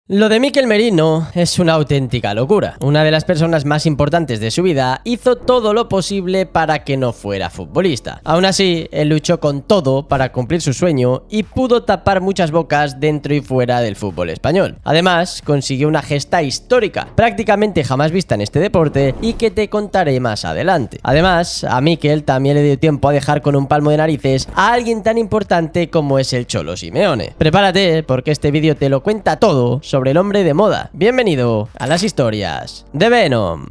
Lo de Mikel Merino es una auténtica locura. Una de las personas más importantes de su vida hizo todo lo posible para que no fuera futbolista. Aún así, él luchó con todo para cumplir su sueño y pudo tapar muchas bocas dentro y fuera del fútbol español. Además, consiguió una gesta histórica, prácticamente jamás vista en este deporte y que te contaré más adelante. Además, a Mikel también le dio tiempo a dejar con un palmo de narices a alguien tan importante como es el Cholo Simeone. Prepárate porque este vídeo te lo cuenta todo sobre el hombre de moda. Bienvenido a las historias de Venom.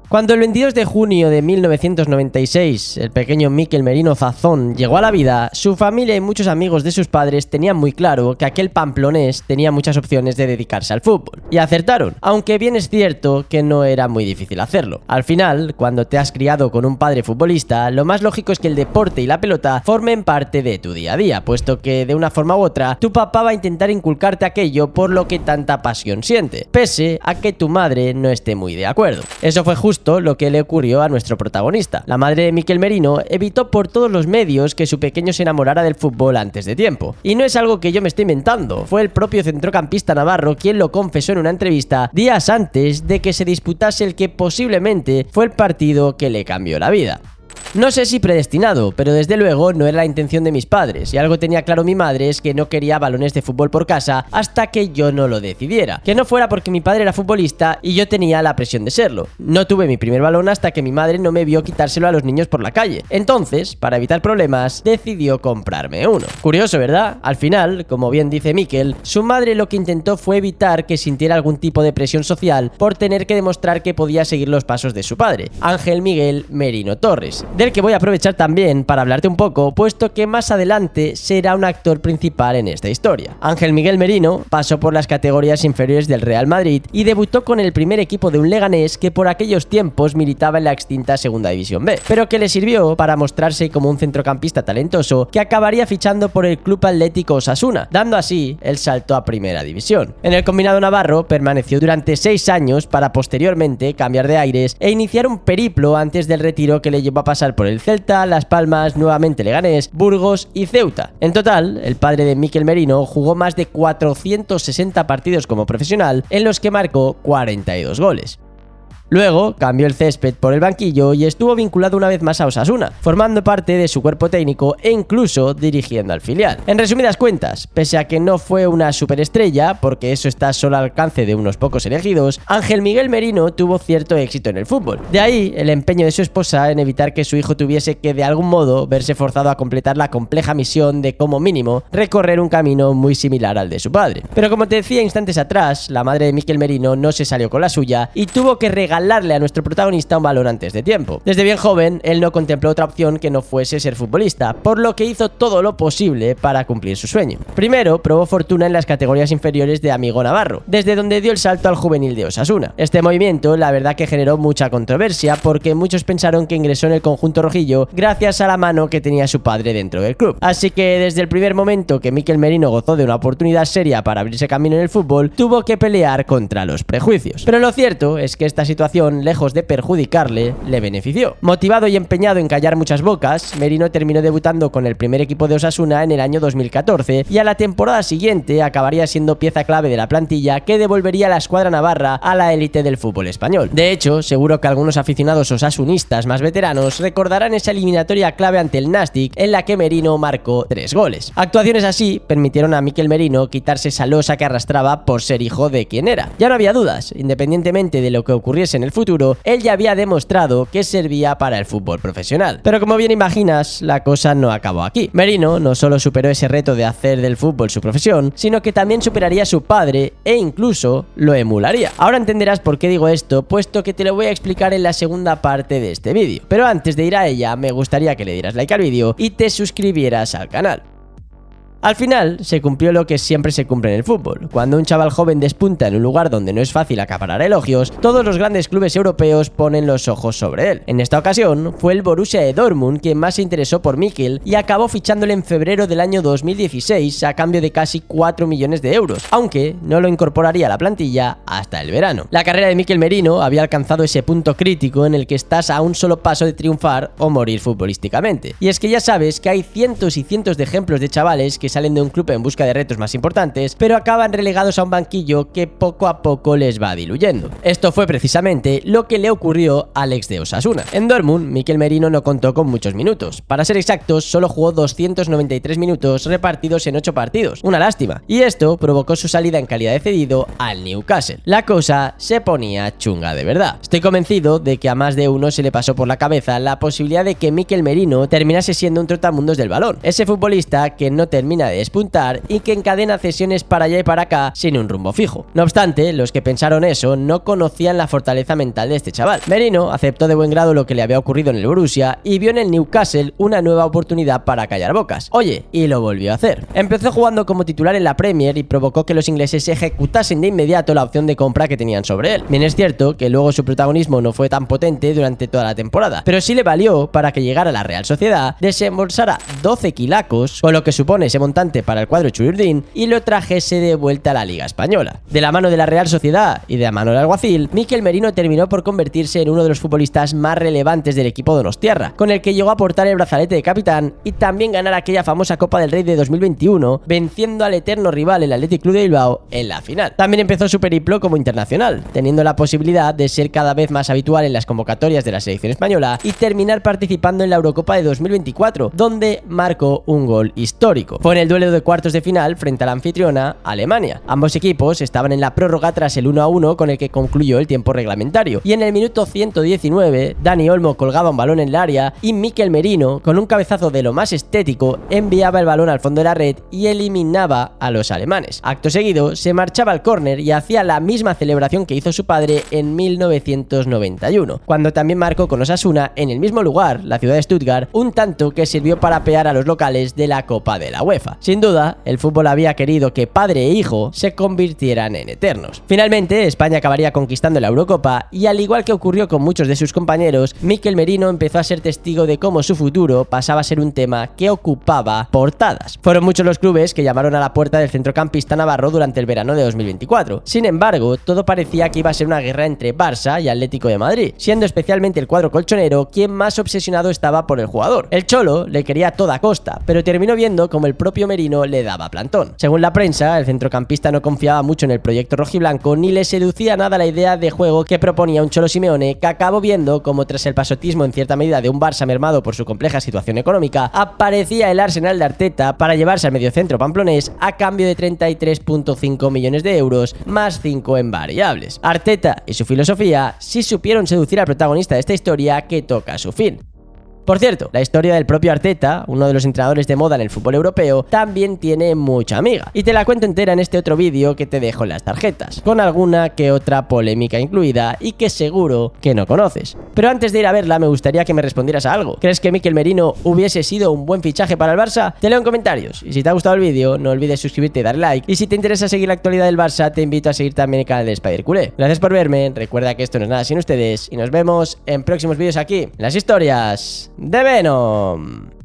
Cuando el 22 de junio de 1996 el pequeño Mikel Merino Zazón llegó a la vida, su familia y muchos amigos de sus padres tenían muy claro que aquel pamplonés tenía muchas opciones de dedicarse al fútbol. Y acertaron, aunque bien es cierto que no era muy difícil hacerlo. Al final, cuando te has criado con un padre futbolista, lo más lógico es que el deporte y la pelota formen parte de tu día a día, puesto que de una forma u otra, tu papá va a intentar inculcarte aquello por lo que tanta pasión siente, pese a que tu madre no esté muy de acuerdo. Eso fue justo lo que le ocurrió a nuestro protagonista. La madre de Mikel Merino evitó por todos los medios que su pequeño se enamorara del fútbol antes de tiempo. Y no es algo que yo me esté inventando, fue el propio centrocampista navarro quien lo confesó en una entrevista días antes de que se disputase el que posiblemente fue el partido que le cambió la vida. No sé si predestinado, pero desde luego no era la intención de mis padres, y algo tenía claro mi madre es que no quería balones de fútbol por casa hasta que yo no lo decidiera. Que no fuera porque mi padre era futbolista y yo tenía la presión de serlo. No tuve mi primer balón hasta que mi madre no me vio quitárselo a los niños por la calle. Entonces, para evitar problemas, decidió comprarme uno. Curioso, ¿verdad? Al final, como bien dice Mikel, su madre lo que intentó fue evitar que sintiera algún tipo de presión social por tener que demostrar que podía seguir los pasos de su padre, Ángel Miguel Merino Torres, del que voy a aprovechar también para hablarte un poco, puesto que más adelante será un actor principal en esta historia. Ángel Miguel Merino pasó por las categorías inferiores del Real Madrid y debutó con el primer equipo de un Leganés que por aquellos tiempos militaba en la extinta Segunda División B, pero que le sirvió para mostrarse como un centrocampista talentoso que acabaría fichando por el Club Atlético Osasuna, dando así el salto a Primera División. En el combinado navarro permaneció durante 6 años para posteriormente cambiar de aires e iniciar un periplo antes del retiro que le llevó a pasar por el Celta, Las Palmas, nuevamente Leganés, Burgos y Ceuta. En total, el padre de Mikel Merino jugó más de 460 partidos como profesional, en los que marcó 42 goles. Luego cambió el césped por el banquillo y estuvo vinculado una vez más a Osasuna, formando parte de su cuerpo técnico e incluso dirigiendo al filial. En resumidas cuentas, pese a que no fue una superestrella, porque eso está solo al alcance de unos pocos elegidos, Ángel Miguel Merino tuvo cierto éxito en el fútbol. De ahí el empeño de su esposa en evitar que su hijo tuviese que de algún modo verse forzado a completar la compleja misión de, como mínimo, recorrer un camino muy similar al de su padre. Pero como te decía instantes atrás, la madre de Mikel Merino no se salió con la suya y tuvo que regalarle a nuestro protagonista un balón antes de tiempo. Desde bien joven, él no contempló otra opción que no fuese ser futbolista, por lo que hizo todo lo posible para cumplir su sueño. Primero, probó fortuna en las categorías inferiores de Amigo Navarro, desde donde dio el salto al juvenil de Osasuna. Este movimiento, la verdad que generó mucha controversia, porque muchos pensaron que ingresó en el conjunto rojillo gracias a la mano que tenía su padre dentro del club. Así que desde el primer momento que Mikel Merino gozó de una oportunidad seria para abrirse camino en el fútbol, tuvo que pelear contra los prejuicios. Pero lo cierto es que esta situación, lejos de perjudicarle, le benefició. Motivado y empeñado en callar muchas bocas, Merino terminó debutando con el primer equipo de Osasuna en el año 2014 y a la temporada siguiente acabaría siendo pieza clave de la plantilla que devolvería a la escuadra navarra a la élite del fútbol español. De hecho, seguro que algunos aficionados osasunistas más veteranos recordarán esa eliminatoria clave ante el Nastic en la que Merino marcó 3 goles. Actuaciones así permitieron a Mikel Merino quitarse esa losa que arrastraba por ser hijo de quien era. Ya no había dudas, independientemente de lo que ocurriese en el futuro, él ya había demostrado que servía para el fútbol profesional. Pero como bien imaginas, la cosa no acabó aquí. Merino no solo superó ese reto de hacer del fútbol su profesión, sino que también superaría a su padre e incluso lo emularía. Ahora entenderás por qué digo esto, puesto que te lo voy a explicar en la segunda parte de este vídeo. Pero antes de ir a ella, me gustaría que le dieras like al vídeo y te suscribieras al canal. Al final, se cumplió lo que siempre se cumple en el fútbol. Cuando un chaval joven despunta en un lugar donde no es fácil acaparar elogios, todos los grandes clubes europeos ponen los ojos sobre él. En esta ocasión, fue el Borussia de Dortmund quien más se interesó por Mikel y acabó fichándole en febrero del año 2016 a cambio de casi 4 millones de euros, aunque no lo incorporaría a la plantilla hasta el verano. La carrera de Mikel Merino había alcanzado ese punto crítico en el que estás a un solo paso de triunfar o morir futbolísticamente. Y es que ya sabes que hay cientos y cientos de ejemplos de chavales que que salen de un club en busca de retos más importantes, pero acaban relegados a un banquillo que poco a poco les va diluyendo. Esto fue precisamente lo que le ocurrió al ex de Osasuna. En Dortmund, Mikel Merino no contó con muchos minutos. Para ser exactos, solo jugó 293 minutos repartidos en 8 partidos. Una lástima. Y esto provocó su salida en calidad de cedido al Newcastle. La cosa se ponía chunga de verdad. Estoy convencido de que a más de uno se le pasó por la cabeza la posibilidad de que Mikel Merino terminase siendo un trotamundos del balón. Ese futbolista que no termina de despuntar y que encadena cesiones para allá y para acá sin un rumbo fijo. No obstante, los que pensaron eso no conocían la fortaleza mental de este chaval. Merino aceptó de buen grado lo que le había ocurrido en el Borussia y vio en el Newcastle una nueva oportunidad para callar bocas. Oye, y lo volvió a hacer. Empezó jugando como titular en la Premier y provocó que los ingleses ejecutasen de inmediato la opción de compra que tenían sobre él. Bien es cierto que luego su protagonismo no fue tan potente durante toda la temporada, pero sí le valió para que llegara a la Real Sociedad, desembolsara 12 kilacos, con lo que supone ese montante para el cuadro chururdín, y lo trajese de vuelta a la Liga Española. De la mano de la Real Sociedad y de la mano del alguacil, Mikel Merino terminó por convertirse en uno de los futbolistas más relevantes del equipo donostiarra, con el que llegó a portar el brazalete de capitán y también ganar aquella famosa Copa del Rey de 2021, venciendo al eterno rival el Athletic Club de Bilbao en la final. También empezó su periplo como internacional, teniendo la posibilidad de ser cada vez más habitual en las convocatorias de la selección española y terminar participando en la Eurocopa de 2024, donde marcó un gol histórico. Fue en el duelo de cuartos de final frente a la anfitriona, Alemania. Ambos equipos estaban en la prórroga tras el 1-1 con el que concluyó el tiempo reglamentario, y en el minuto 119, Dani Olmo colgaba un balón en el área y Mikel Merino, con un cabezazo de lo más estético, enviaba el balón al fondo de la red y eliminaba a los alemanes. Acto seguido, se marchaba al córner y hacía la misma celebración que hizo su padre en 1991, cuando también marcó con Osasuna en el mismo lugar, la ciudad de Stuttgart, un tanto que sirvió para apear a los locales de la Copa de la UEFA. Sin duda, el fútbol había querido que padre e hijo se convirtieran en eternos. Finalmente, España acabaría conquistando la Eurocopa y, al igual que ocurrió con muchos de sus compañeros, Mikel Merino empezó a ser testigo de cómo su futuro pasaba a ser un tema que ocupaba portadas. Fueron muchos los clubes que llamaron a la puerta del centrocampista navarro durante el verano de 2024. Sin embargo, todo parecía que iba a ser una guerra entre Barça y Atlético de Madrid, siendo especialmente el cuadro colchonero quien más obsesionado estaba por el jugador. El Cholo le quería a toda costa, pero terminó viendo como el propio Merino le daba plantón. Según la prensa, el centrocampista no confiaba mucho en el proyecto rojiblanco ni le seducía nada la idea de juego que proponía un Cholo Simeone, que acabó viendo como tras el pasotismo en cierta medida de un Barça mermado por su compleja situación económica, aparecía el Arsenal de Arteta para llevarse al mediocentro pamplonés a cambio de 33,5 millones de euros más 5 en variables. Arteta y su filosofía sí supieron seducir al protagonista de esta historia que toca su fin. Por cierto, la historia del propio Arteta, uno de los entrenadores de moda en el fútbol europeo, también tiene mucha amiga. Y te la cuento entera en este otro vídeo que te dejo en las tarjetas, con alguna que otra polémica incluida y que seguro que no conoces. Pero antes de ir a verla, me gustaría que me respondieras a algo. ¿Crees que Mikel Merino hubiese sido un buen fichaje para el Barça? Te leo en comentarios. Y si te ha gustado el vídeo, no olvides suscribirte y darle like. Y si te interesa seguir la actualidad del Barça, te invito a seguir también el canal de Spider Culé. Gracias por verme, recuerda que esto no es nada sin ustedes y nos vemos en próximos vídeos aquí, en las historias de Venom.